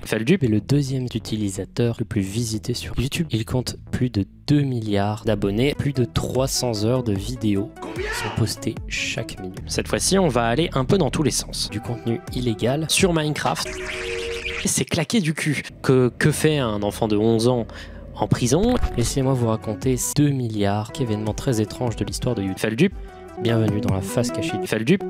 Feldup est le deuxième utilisateur le plus visité sur YouTube. Il compte plus de 2 milliards d'abonnés, plus de 300 heures de vidéos sont postées chaque minute. Cette fois-ci, on va aller un peu dans tous les sens. Du contenu illégal sur Minecraft. C'est claqué du cul. Que fait un enfant de 11 ans en prison? Laissez-moi vous raconter 2 milliards d'événements très étranges de l'histoire de YouTube. Feldup, bienvenue dans la face cachée du Feldup.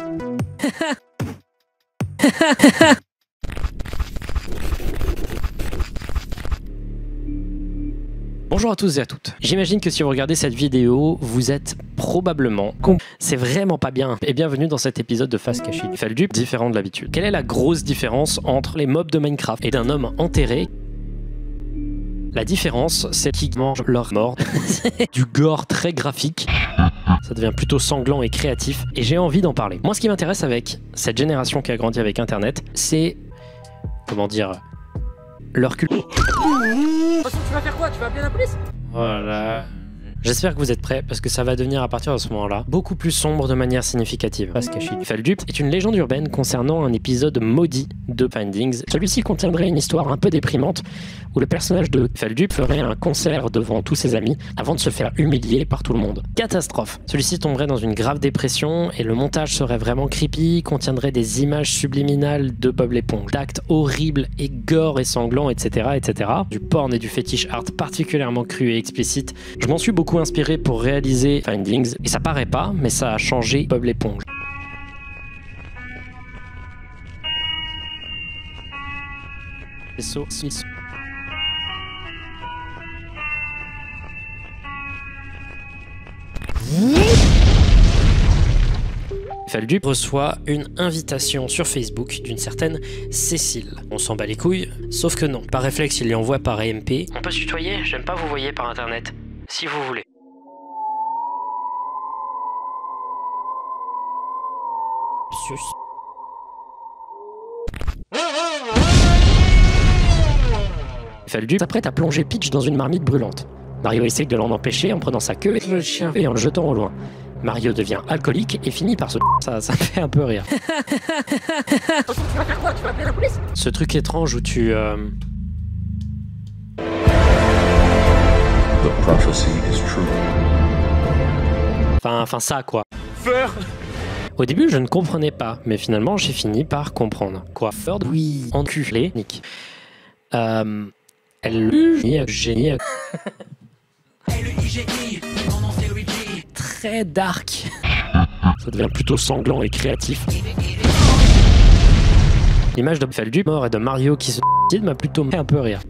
Bonjour à tous et à toutes. J'imagine que si vous regardez cette vidéo, vous êtes probablement con. C'est vraiment pas bien. Et bienvenue dans cet épisode de face cachée du Feldup, différent de l'habitude. Quelle est la grosse différence entre les mobs de Minecraft et d'un homme enterré? La différence, c'est qu'ils mangent leur mort. Du gore très graphique. Ça devient plutôt sanglant et créatif. Et j'ai envie d'en parler. Moi, ce qui m'intéresse avec cette génération qui a grandi avec Internet, c'est... comment dire... leur culture. De toute façon, tu vas faire quoi? Tu vas appeler la police? Voilà. J'espère que vous êtes prêts, parce que ça va devenir à partir de ce moment-là beaucoup plus sombre de manière significative. Face cachée du Feldup est une légende urbaine concernant un épisode maudit de Findings. Celui-ci contiendrait une histoire un peu déprimante où le personnage de Feldup ferait un concert devant tous ses amis avant de se faire humilier par tout le monde. Catastrophe. Celui-ci tomberait dans une grave dépression et le montage serait vraiment creepy, contiendrait des images subliminales de Bob l'éponge, d'actes horribles et gore et sanglants, etc., etc. Du porn et du fétiche art particulièrement cru et explicite. Je m'en suis beaucoup inspiré pour réaliser Findings et ça paraît pas, mais ça a changé Bob l'éponge. Feldup reçoit une invitation sur Facebook d'une certaine Cécile. On s'en bat les couilles, sauf que non. Par réflexe, il lui envoie par MP. On peut se tutoyer, j'aime pas vous voyez par internet. Si vous voulez. Feldup s'apprête à plonger Peach dans une marmite brûlante. Mario essaye de l'en empêcher en prenant sa queue et le chien et en le jetant au loin. Mario devient alcoolique et finit par se... Ça me fait un peu rire. Tu vas faire quoi? Tu vas appeler la police? Ce truc étrange où tu... The prophecy is true. Enfin ça quoi. Fleur. Au début je ne comprenais pas, mais finalement j'ai fini par comprendre. Quoi? Ford? Oui. Enculé. Nick. Elle... génie. Très dark. Ça devient plutôt sanglant et créatif. L'image de Feldup mort et de Mario qui se m'a plutôt fait un peu rire.